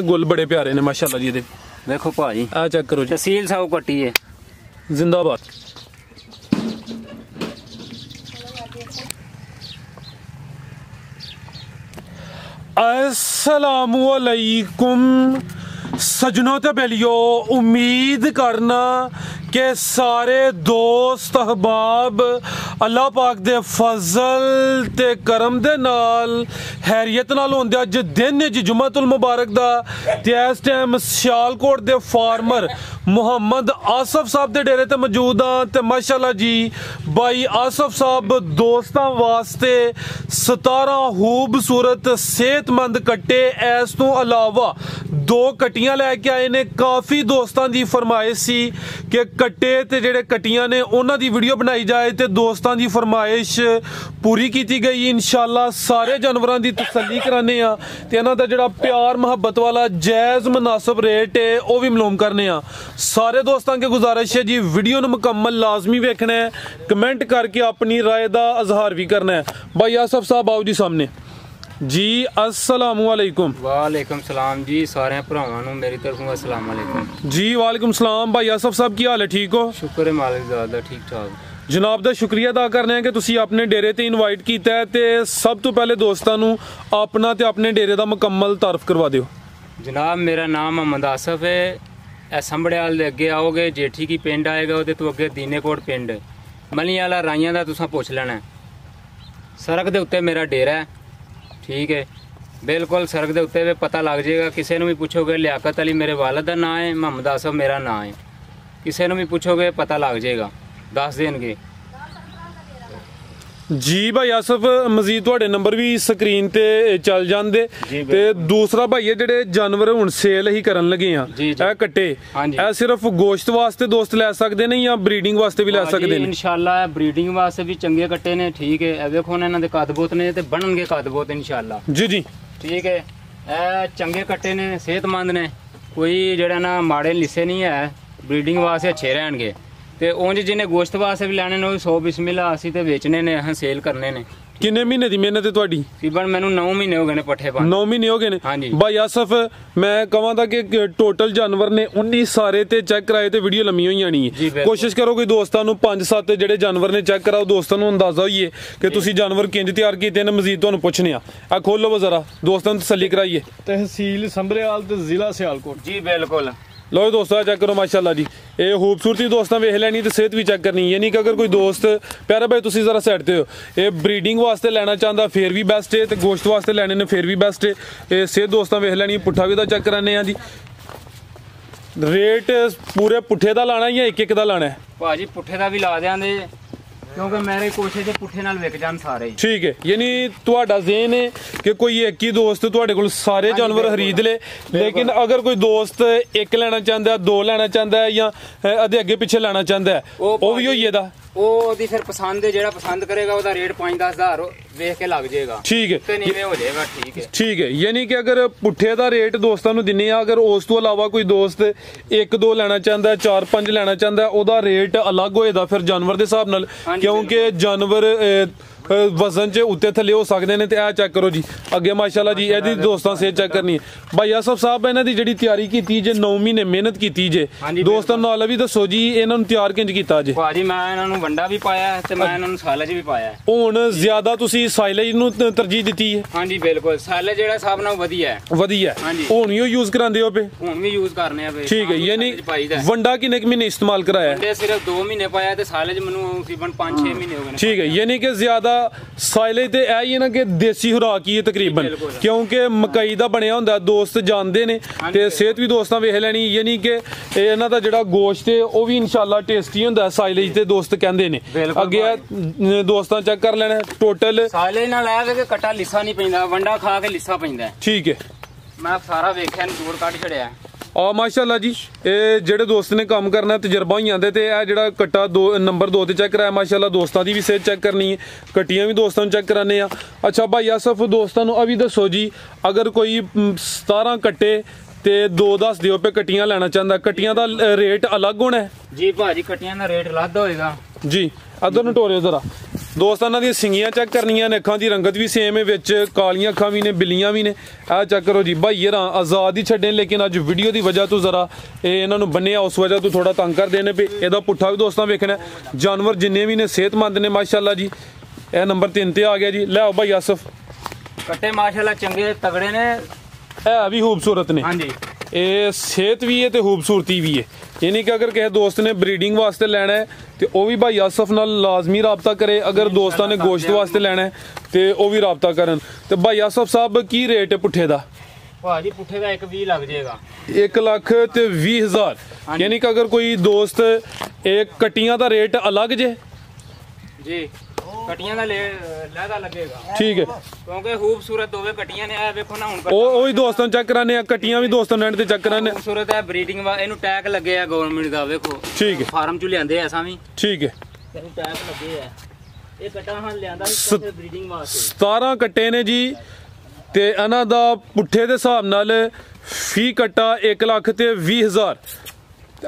गुल बड़े प्यारे ने माशाल्लाह जी। देखो भाजी आ चेक करो जी, तहसील साहू कट्टी है जिंदाबाद। अस्सलामुअलैकुम सजनों ते बेलियो, उम्मीद करना कि सारे दोस्त अहबाब अल्लाह पाक दे फजल ते करम दे नाल हैरियत नाल होंदे। अज दिन ज जुम्मतुल मुबारक दा ते इस टाइम सियालकोट दे फार्मर मुहम्मद आसफ साहब दे डेरे ते मौजूद हाँ ते माशाल्लाह जी भाई आसफ साहब दोस्तां वास्ते 17 खूबसूरत सेहतमंद कट्टे इस तो अलावा 2 कट्टियां लैके आए ने। काफ़ी दोस्तां दी फरमाइश सी कि कट्टे ते जेहड़े कट्टियां ने उन्हां दी वीडियो बनाई जाए ते दोस्तां दी फरमाइश पूरी की गई। इंशाल्लाह सारे जानवरां दी तसल्ली कराने आ ते इन्हां दा जेहड़ा प्यार मुहब्बत वाला जायज़ मुनासिब रेट है वो भी मालूम करने आ। सारे दोस्तों के गुजारिश है जी वीडियो ने मुकम्मल लाजमी वेखना है, कमेंट करके अपनी राय का इजहार भी करना है। भाई आसफ साहब आओ जी सामने जी। अस्सलामुअलैकुम। वालेकुम सलाम जी, सारे भरावां नूं मेरी तरफों अस्सलाम वालेकुम जी। वालेकुम सलाम। भाई आसफ साहब की हाल है, ठीक हो? शुक्र है मालिक दा, ठीक ठाक जनाब दा शुक्रिया अदा करने हैं कि तुसी अपने डेरे ते इनवाइट कीता है ते सब तो पहले दोस्तों नूं अपना ते अपने डेरे दा मुकम्मल तारफ करवा दिओ। जनाब मेरा नाम मोहम्मद आसफ है। संभड़ियाल दे अगे आओगे जेठी की पिंड आएगा, वो तो अगे दीनेकोट पिंड मली वाला राइयां दा तुसां पुछ लेना। सड़क दे उत्ते मेरा डेरा है, ठीक है बिल्कुल सड़क दे उत्ते पता लग जाएगा। किसी भी पूछोगे लियाकत अली मेरे वालिद का नाम है, मोहम्मद आसफ मेरा नाम है। किसी भी पूछोगे पता लग जाएगा, दस देंगे जी। भाई आसफ मजीद तुहाडे नंबर भी स्क्रीन ते चल जांदे ते दूसरा भाई है जेडे जानवर हुण सेल ही करन लगे हां, ए कट्टे ए सिर्फ गोश्त वास्ते दोस्त ले सकदे ने या ब्रीडिंग वास्ते भी ले सकदे ने? इंशाल्लाह ब्रीडिंग वास्ते भी चंगे कट्टे ने, ठीक है। ए देखो इन्हां दे कद-बोत ने ते बनणगे कद-बोत इंशाल्लाह जी जी, ठीक है। ए चंगे कट्टे ने, सेहतमंद ने, कोई जेड़ा ना माड़े लिसे नहीं है, ब्रीडिंग वास्ते अच्छे रहणगे ते उंज जिन्हें गोश्त वास्ते भी लैने ने 100 बिस्मिल्लाह असी ते बेचने ने, अहां सेल करने ने। किन्ने महीने दी मेहनत है तुहाडी? तकरीबन मैनू 9 महीने हो गए ने पट्ठे पाने। 9 महीने हो गए ने? हाँ जी। भाई आसफ मैं कहां दा कि टोटल जानवर ने 19 सारे ते चेक कराए ते वीडियो लम्मी होई जानी है। कोशिश करो कोई दोस्तां नू 5-7 जेडे जानवर ने चेक कराओ, दोस्तां नू अंदाजा होइए कि तुसी जानवर किंज तैयार कीते ने। मजीद तुहानू पुछने आ खोलो जरा, दोस्तां नू तसल्ली कराइए। तहसील संभरेआल ते जिला सियालकोट जी बिल्कुल। लो दोस्तों चेक करो माशाल्लाह जी, ये खूबसूरती दोस्तों वेख लैनी ते सेहत भी चेक करनी। यानी कि अगर कोई दोस्त प्यारा भाई तुसी जरा साइड ते हो, ये ब्रीडिंग वास्ते लेना चाहता फिर भी बेस्ट है, तो गोश्त वास्ते लेने ने फिर भी बेस्ट है। ये सेहत दोस्तों वेख लैनी। पुट्ठा भी चेक कराने जी। रेट पूरे पुट्ठे दा लाना या एक दा लाना है? भाजी पुट्ठे दा भी ला देंगे क्योंकि मेरे कोशिश है पुट्ठे नाल विक जान सारे, ठीक है। यानी तुहाडा ज़हन है कि कोई एक ही दोस्त तुहाडे कोल सारे जानवर खरीद ले, लेकिन अगर कोई दोस्त एक लेना चाहता है, 2 लेना चाहता है या अदे अगे पिछे लेना चाहता है, वो भी होइए दा ओदी फिर पसंद है, जेड़ा पसंद करेगा ओदा रेट 5-10 हज़ार देख के लग जाएगा, ठीक है ते नीवे हो जाएगा, ठीक है ठीक है। यानी कि अगर पुट्ठे दा रेट दोस्तां नू दिन्ने आ, अगर उस तो अलावा कोई दोस्त 1-2 लेना चाहता है, 4-5 लेना चाहता है, ओदा रेट अलग होएगा फिर जानवर दे हिसाब नाल, क्योंकि जानवर वजन च उत्ते थले हो सकते हैं। तो यह चेक करो जी अगे माशाल्लाह जी, यदि दोस्तों से चेक करनी है। भाई आसफ साहब इन्हां दी जिहड़ी तैयारी की जे 9 महीने मेहनत की जे, दोस्तों नाल भी दसो जी इन्हां नू तैयार किंज कीता जे? भाजी मैं इन्हां नू वंडा भी पाया ते मैं इन्हां नू साइलेज भी पाया। हुण ज्यादा तुसी साइलेज नू तरजीह दित्ती है? हां जी बिल्कुल, साइलेज जेड़ा साहब नाल वधिया है, वधिया है। हुण भी यूज करांदे हो पे? हुण भी यूज करने आ पे, ठीक है। यानी वंडा किन्ने महीने इस्तेमाल कराया? वंडे सिर्फ 2 महीने पाया ते साइलेज मैनू तकरीबन 5-6 महीने हो गए। ठीक है। यानी कि ज्यादा साइलेज ते ऐ ही ना कि देसी खुराक ही है तकरीबन, क्योंकि मकई दा बनया हुंदा, दोस्त जानदे ने ते सेहत भी दोस्तां वेख लैनी। यानी कि इन्हां दा जेहड़ा गोश्त है वो भी इंशाल्लाह टेस्टी हुंदा, साइलेज ते दोस्त कहंदे ने। अगे दोस्तां चेक कर लेना टोटल साइलेज नाल ऐ कि कट्टा लिसा नहीं पैंदा, वंडा खा के लिसा पैंदा, ठीक है। मैं सारा वेख्या जोड़ कट छड़िया आ माशाल्लाह जी। ये जेडे दोस्त ने काम करना तजर्बा ही आंदे ते ए जेड़ा कट्टा नंबर 2 ते चेक कराया माशाल्लाह। दोस्तां दी भी सेहत चेक करनी है, कट्टियां भी दोस्तां चेक कराने आ। अच्छा भाई आसफ दोस्तां नू अभी दसो जी, अगर कोई 17 कट्टे ते 2 दस दिओ पे कट्टियां लेना चाहता, कट्टियां दा रेट अलग होना है? जी भाजी कट्टियां दा रेट अलग होएगा जी। अदर नू टोरियो जरा ਦੋਸਤਾਂ ਇਹਨਾਂ ਦੀਆਂ ਸਿੰਗੀਆਂ ਚੈੱਕ ਕਰਨੀਆਂ ਨੇ, ਅੱਖਾਂ ਦੀ ਰੰਗਤ ਵੀ ਸੇਮ ਹੈ, ਵਿੱਚ ਕਾਲੀਆਂ ਅੱਖਾਂ ਵੀ ਨੇ, ਬਿੱਲੀਆਂ ਵੀ ਨੇ। ਇਹ ਚੈੱਕ ਕਰੋ ਜੀ ਭਾਈ ਰਾਂ ਆਜ਼ਾਦ ਹੀ ਛੱਡੇ, ਲੇਕਿਨ ਅੱਜ ਵੀਡੀਓ ਦੀ ਵਜ੍ਹਾ ਤੋਂ ਜ਼ਰਾ ਇਹ ਇਹਨਾਂ ਨੂੰ ਬੰਨਿਆ, ਉਸ ਵਜ੍ਹਾ ਤੋਂ ਥੋੜਾ ਤੰਗ ਕਰਦੇ ਨੇ ਵੀ ਇਹਦਾ ਪੁੱਠਾ ਵੀ ਦੋਸਤਾਂ ਵੇਖਣਾ। ਜਾਨਵਰ ਜਿੰਨੇ ਵੀ ਨੇ ਸਿਹਤਮੰਦ ਨੇ ਮਾਸ਼ਾਅੱਲਾ ਜੀ। ਇਹ ਨੰਬਰ 3 ਤੇ ਆ ਗਿਆ ਜੀ। ਲੈ ਆਓ ਭਾਈ ਆਸਫ। ਕੱਟੇ ਮਾਸ਼ਾਅੱਲਾ ਚੰਗੇ ਤਗੜੇ ਨੇ, ਇਹ ਵੀ ਖੂਬਸੂਰਤ ਨੇ। ਹਾਂਜੀ ਇਹ ਸਿਹਤ ਵੀ ਹੈ ਤੇ ਖੂਬਸੂਰਤੀ ਵੀ ਹੈ। यानी कि अगर किसी दोस्त ने ब्रीडिंग वास्ते लेना है तो वह भी भाई आसफ नाल लाजमी रबता करे, अगर दोस्तों ने गोश्त वास्ते लेना है तो वह भी रबता करन। तो भाई आसफ साहब की रेट है पुट्ठे का? भाजी पुट्ठे का 120 लग जाएगा। 1,20,000। यानी कि अगर कोई दोस्त एक कटियां का रेट अलग जे जी, कटियां दा लहदा लगेगा। ठीक है, क्योंकि खूबसूरत होवे कटियां ने। देखो ना हुन ओही दोस्तों चेक कराने, कटियां भी दोस्तों ने ते चेक कराने। खूबसूरत है, ब्रीडिंग वा इनु टैग लगे है गवर्नमेंट दा। देखो ठीक है, फार्म चु लियांदे ऐसा भी। ठीक है, इनु टैग लगे है। ये कटा हां लियांदा स्पेशल ब्रीडिंग वास्ते। 17 कट्टे ने जी ते इना दा पुट्ठे दे हिसाब नाल फी कट्टा 1,20,000।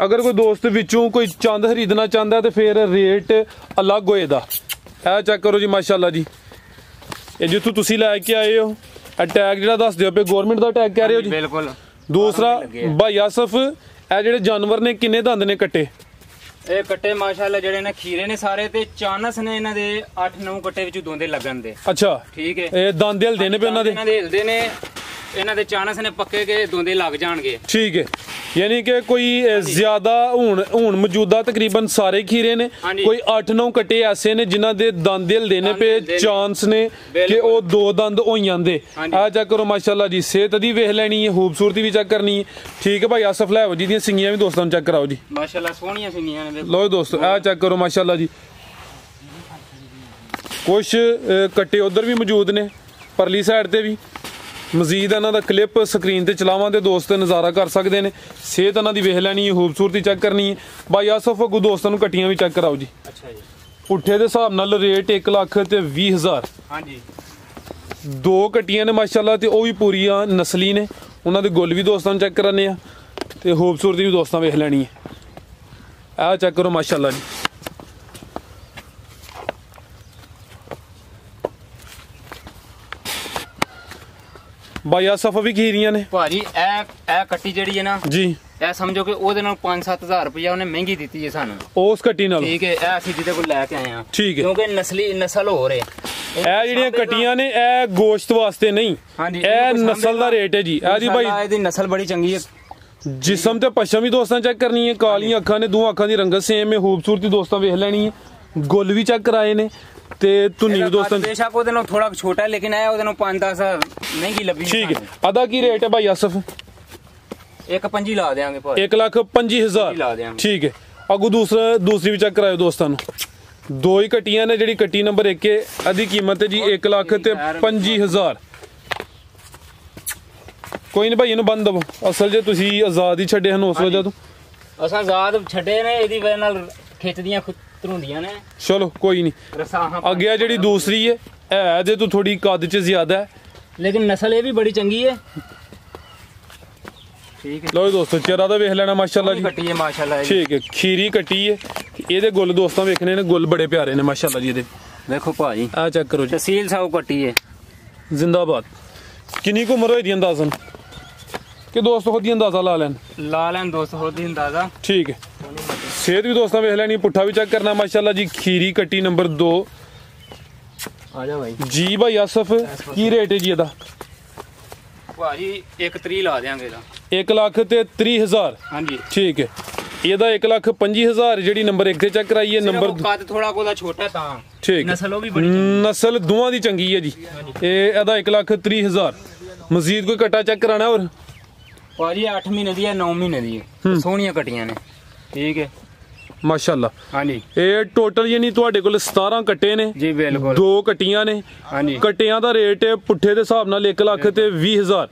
अगर कोई दोस्त विचों कोई चंद खरीदना चाहता तो फिर रेट अलग होएगा। ਇਹ ਚੈੱਕ ਕਰੋ ਜੀ ਮਾਸ਼ਾਅੱਲਾ ਜੀ। ਇਹ ਜਿੱਥੋਂ ਤੁਸੀਂ ਲੈ ਕੇ ਆਏ ਹੋ ਇਹ ਟੈਗ ਜਿਹੜਾ ਦੱਸ ਦਿਓ ਪਏ ਗਵਰਨਮੈਂਟ ਦਾ ਟੈਗ ਕਹਿ ਰਹੇ ਹੋ ਜੀ? ਬਿਲਕੁਲ। ਦੂਸਰਾ ਭਾਈ ਆਸਫ ਇਹ ਜਿਹੜੇ ਜਾਨਵਰ ਨੇ ਕਿੰਨੇ ਦੰਦ ਨੇ ਕੱਟੇ? ਇਹ ਕੱਟੇ ਮਾਸ਼ਾਅੱਲਾ ਜਿਹੜੇ ਨੇ ਖੀਰੇ ਨੇ ਸਾਰੇ ਤੇ ਚਾਨਸ ਨੇ ਇਹਨਾਂ ਦੇ 8-9 ਕੱਟੇ ਵਿੱਚ ਦੋਂਦੇ ਲੱਗਣ ਦੇ। ਅੱਛਾ ਠੀਕ ਹੈ, ਇਹ ਦੰਦ ਹਿਲਦੇ ਨੇ ਪਏ ਉਹਨਾਂ ਦੇ? ਇਹਨਾਂ ਦੇ ਹਿਲਦੇ ਨੇ, ਇਹਨਾਂ ਦੇ ਚਾਨਸ ਨੇ ਪੱਕੇ ਕੇ ਦੋਂਦੇ ਲੱਗ ਜਾਣਗੇ। ठीक है, यानी कि कोई ज्यादा हुण मौजूदा तकरीबन सारे खीरे ने, कोई 8-9 कट्टे ऐसे ने जिन्हां दे दंद हिलदे ने पे चांस ने कि वो 2 दंद हो जांदे। आ चेक करो माशाअल्लाह जी। सेहत दी वेख लेनी है, खूबसूरती भी चेक करनी है। ठीक है भाई आसफ लै जी दी सिंगियां भी दोस्तों चेक कराओ जी। माशाअल्लाह सोहणियां सिंगियां ने। लो दोस्तों आ चेक करो माशाअल्लाह जी। कुछ कट्टे उधर भी मौजूद ने परली साइड ते भी। मजीद इन्हों का क्लिप स्क्रीन पर चलावां तो दोस्त नज़ारा कर सकते हैं। सेहत इन्हों की वेख लैनी है, खूबसूरती चेक करनी है। भाई आसफ अगू दोस्तों को कट्टियां भी चेक कराओ जी। अच्छा जी। पुट्ठे के हिसाब नाल रेट 1,20,000। हाँ जी। 2 कट्टियां ने माशाअल्लाह ते वो भी पूरियां नस्ली ने। उन्होंने गुल भी दोस्तों चेक कराने ते खूबसूरती भी दोस्तों वेख लैनी है। आ चेक करो माशाअल्लाह जी। भाई आसफ भी खीरियां ने भाजी। ए कट्टी जड़ी है ना जी, ए समझो कि ओदे नाल 5-7 हज़ार रुपया उन्हें महंगी दी है सानू उस कट्टी नाल। ठीक है, ए असि जिदे कोल लेके आए हां। ठीक है, क्योंकि नस्ल हो रहे ए ਜਿਹੜੀਆਂ कट्टियां ने ए गोश्त वास्ते नहीं। हां जी, ए नस्ल दा रेट है जी। ए जी भाई ਇਹਦੀ नस्ल बड़ी चंगी है। जिस्म ते पछम भी दोस्तां चेक करनी है। कालियां अखां ने, 2 अखां दी रंगत सेम है, खूबसूरती दोस्तां वेख लेनी है। गुल भी चेक कराए ने ते धुनी भी दोस्तों बेशक ओदे नाल थोड़ा छोटा है, लेकिन ए ओदे नाल 5-10 महंगी लगी। ठीक है, अदा की रेट है भाई आसफ? 1,25 ला देंगे भाई। 1,25,000। ठीक है, अगू दूसरी भी चेक कराओ दोस्तों। 2 ही कट्टियां ने। जी कट्टी नंबर 1 है, अदी कीमत है जी 1,25,000। कोई नहीं भाई इन्हू बंद दवो। असल जे तुसी आजाद ही छड्डे हन उस वजह तो असां आजाद छड्डे ने, इहदी वजह नाल खिचदियां धरुंदियां ने। चलो कोई नहीं। अगे जेडी दूसरी है जे तो थोड़ी कद च ज्यादा है, लेकिन नस्ल ये भी बड़ी चंगी है। ठीक है, लो दोस्तों चेहरा तो वेख लेना माशाअल्लाह जी। कट्टी है माशाअल्लाह। ठीक है, खीरी कट्टी है। ਇਹਦੇ गुल दोस्तों वेखने ने, गुल बड़े प्यारे ने माशाअल्लाह जी। देखो भाई आ चेक करो जी। तहसील साहू कट्टी है जिंदाबाद। किन्नी को उम्र होई अंदाजन कि दोस्त खुद ही अंदाजा ला लैन दोस्त खुद ही अंदाजा। ठीक है, सेहत भी दोस्तों वेख लेनी, पुट्ठा भी चेक करना माशाअल्लाह जी। खीरी कट्टी नंबर 2। आ जा भाई जी। भाई आसफ की रेट है जी ਇਹਦਾ? भाजी 1,30 ला देंगे। 1,30,000। हाँ जी। ठीक है, ਇਹਦਾ 1,25,000 ਜਿਹੜੀ ਨੰਬਰ 1 ਤੇ ਚੈੱਕ ਕਰਾਈ ਹੈ। ਨੰਬਰ ਕੱਦ ਥੋੜਾ ਕੋਦਾ ਛੋਟਾ ਤਾਂ ਠੀਕ, ਨਸਲ ਉਹ ਵੀ ਬੜੀ ਨਸਲ ਦੋਵਾਂ ਦੀ ਚੰਗੀ ਹੈ ਜੀ। ਇਹ ਇਹਦਾ 1,30,000। ਮਜ਼ੀਦ ਕੋਈ ਕਟਾ ਚੈੱਕ ਕਰਾਣਾ ਹੋਰ? ਭਾਜੀ 8 ਮਹੀਨੇ ਦੀ ਹੈ, 9 ਮਹੀਨੇ ਦੀ ਹੈ, ਸੋਹਣੀਆਂ ਕਟੀਆਂ ਨੇ। ਠੀਕ ਹੈ ਮਾਸ਼ਾਅੱਲਾ। ਹਾਂਜੀ, ਇਹ ਟੋਟਲ ਯਾਨੀ ਤੁਹਾਡੇ ਕੋਲ 17 ਕੱਟੇ ਨੇ ਜੀ। ਬਿਲਕੁਲ 2 ਕਟੀਆਂ ਨੇ। ਹਾਂਜੀ, ਕੱਟਿਆਂ ਦਾ ਰੇਟ ਪੁੱਠੇ ਦੇ ਹਿਸਾਬ ਨਾਲ 1,20,000।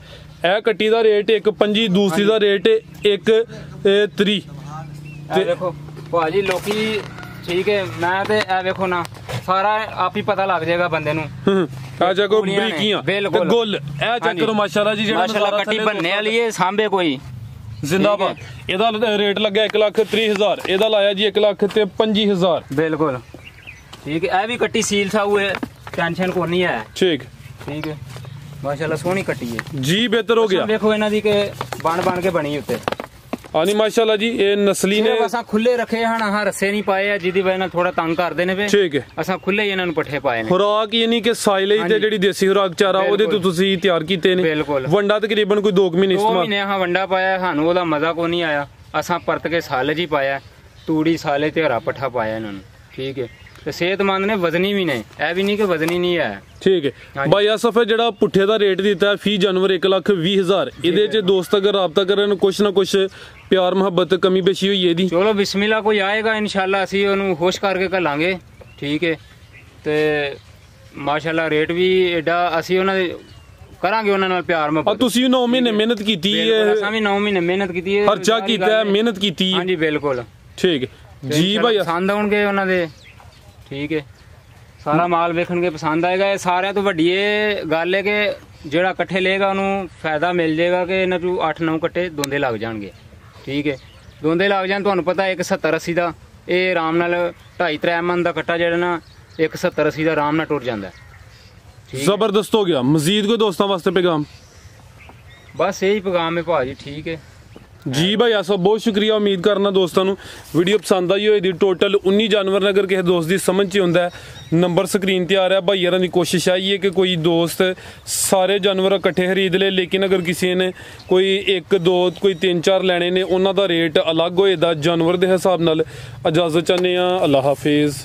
ਇਹ ਕੱਟੀ ਦਾ ਰੇਟ 1,25, ਦੂਸਰੀ ਦਾ ਰੇਟ 1,30। देखो भाजी लोकी ठीक है, मैं ते ए देखो ना सारा आप ही पता लग जाएगा बंदे नु। आ जाको बरीकियां ते गुल ए चेक करो माशाल्लाह जी। माशाल्लाह कट्टी बनने वाली है, सांबे कोई जिंदाबाद। ਇਹਦਾ ਰੇਟ ਲੱਗਾ 1,30,000। ਇਹਦਾ ਲਾਇਆ ਜੀ 1,25,000। बिल्कुल ठीक है। ए भी कट्टी सील था हुए, टेंशन को नहीं है। ठीक है माशाल्लाह सोहनी कट्टी है जी, बेहतर हो गया। देखो इन्हां दी के बन के बनी उत्ते। हाँ नहीं माशाल्लाह जी, ये नस्ली ने असा खुले रखे हन, हाँ रस्से नहीं पाए है जिदी वजह नाल थोड़ा तंग करदे ने वे। ठीक है, असा खुले ही इन्हां नूं पट्ठे पाए ने। खुराक यानी कि साइले ते जेहड़ी देसी खुराक चारा ओदे तो तुसी तैयार कीते ने। बिल्कुल। वंडा तकरीबन कोई 2 महीने इस्तेमाल। 2 महीने हाँ वंडा पाया, सानू ओदा मजा को नहीं आया। असा परत के साले जी पाया, तूड़ी साले ते हरा पट्ठा पाया इन्हां नूं। ठीक है, ਤੇ सेहतमंद ने, वजनी भी ने, ਇਹ ਵੀ ਨਹੀਂ ਕਿ वजनी नहीं है। ठीक है भाई आसफ है ਜਿਹੜਾ ਪੁੱਠੇ ਦਾ ਰੇਟ ਦਿੱਤਾ ਹੈ ਫੀ ਜਾਨਵਰ 1,20,000 ਇਹਦੇ ਚ ਦੋਸਤ ਅਗਰ ਰਾਬਤਾ ਕਰਨ ਕੁਛ ਨਾ ਕੁਛ ਪਿਆਰ ਮੁਹੱਬਤ ਕਮੀ ਬੇਸ਼ੀ ਹੋਈ ਇਹਦੀ। ਚਲੋ ਬਿਸਮਿਲ੍ਲਾ ਕੋਈ ਆਏਗਾ ਇਨਸ਼ਾਅੱਲਾ ਅਸੀਂ ਉਹਨੂੰ ਖੁਸ਼ ਕਰਕੇ ਘੱਲਾਂਗੇ। ਠੀਕ ਹੈ ਤੇ ਮਾਸ਼ਾਅੱਲਾ ਰੇਟ ਵੀ ਐਡਾ ਅਸੀਂ ਉਹਨਾਂ ਦੇ ਕਰਾਂਗੇ ਉਹਨਾਂ ਨਾਲ ਪਿਆਰ ਮੁਹੱਬਤ। ਤੁਸੀਂ 9 ਮਹੀਨੇ ਮਿਹਨਤ ਕੀਤੀ ਹੈ। ਅਸਾਂ ਵੀ 9 ਮਹੀਨੇ ਮਿਹਨਤ ਕੀਤੀ ਹੈ, ਖਰਚਾ ਕੀਤਾ ਹੈ, ਮਿਹਨਤ ਕੀਤੀ ਹੈ। ਹਾਂਜੀ ਬਿਲਕੁਲ ਠੀਕ ਹੈ ਜੀ ਭਾਈ, ਪਸੰਦ ਆਉਣਗੇ ਉਹਨਾਂ ਦੇ। ਠੀਕ ਹੈ, ਸਾਰਾ ਮਾਲ ਵੇਖਣਗੇ ਪਸੰਦ ਆਏਗਾ। ਇਹ ਸਾਰਿਆਂ ਤੋਂ ਵੱਡੀ ਇਹ ਗੱਲ ਹੈ ਕਿ ਜਿਹੜਾ ਇਕੱਠੇ ਲਏਗਾ ਉਹਨੂੰ ਫਾਇਦਾ ਮਿਲ ਜਾਏਗਾ ਕਿ ਇਹਨਾਂ ਨੂੰ 8-9 ਕੱਟੇ ਦੋਂਦੇ ਲੱਗ ਜਾਣਗੇ। ਠੀਕ ਹੈ, ਦੋਂਦੇ ਲੱਗ ਜਾਣ, ਤੁਹਾਨੂੰ ਪਤਾ 170-80 ਦਾ ਇਹ ਆਰਾਮ ਨਾਲ 2.5-3 ਮਨ ਦਾ ਕੱਟਾ ਜਿਹੜਾ ਨਾ 170-80 ਦਾ ਆਰਾਮ ਨਾਲ ਟੁਰ ਜਾਂਦਾ। ਜ਼ਬਰਦਸਤ ਹੋ ਗਿਆ। ਮਜ਼ੀਦ ਕੋਈ ਦੋਸਤਾਂ ਵਾਸਤੇ ਪੈਗਾਮ? ਬਸ ਇਹੀ ਪੈਗਾਮ ਹੈ ਭਾਜੀ। ਠੀਕ ਹੈ जी भाई आसफ बहुत शुक्रिया। उम्मीद करना दोस्तों वीडियो पसंद आई होगी। टोटल 19 जानवर ने अगर किसी दोस्त की समझ च होंदा है नंबर स्क्रीन ते आ रहा। भाई यार की कोशिश आई है कि कोई दोस्त सारे जानवर इकट्ठे खरीद ले, लेकिन अगर किसी ने कोई 1-2 कोई 3-4 लैने ने उन्हों का रेट अलग होएगा जानवर के हिसाब नाल। इजाजत चाहते हैं, अल्लाह हाफिज़।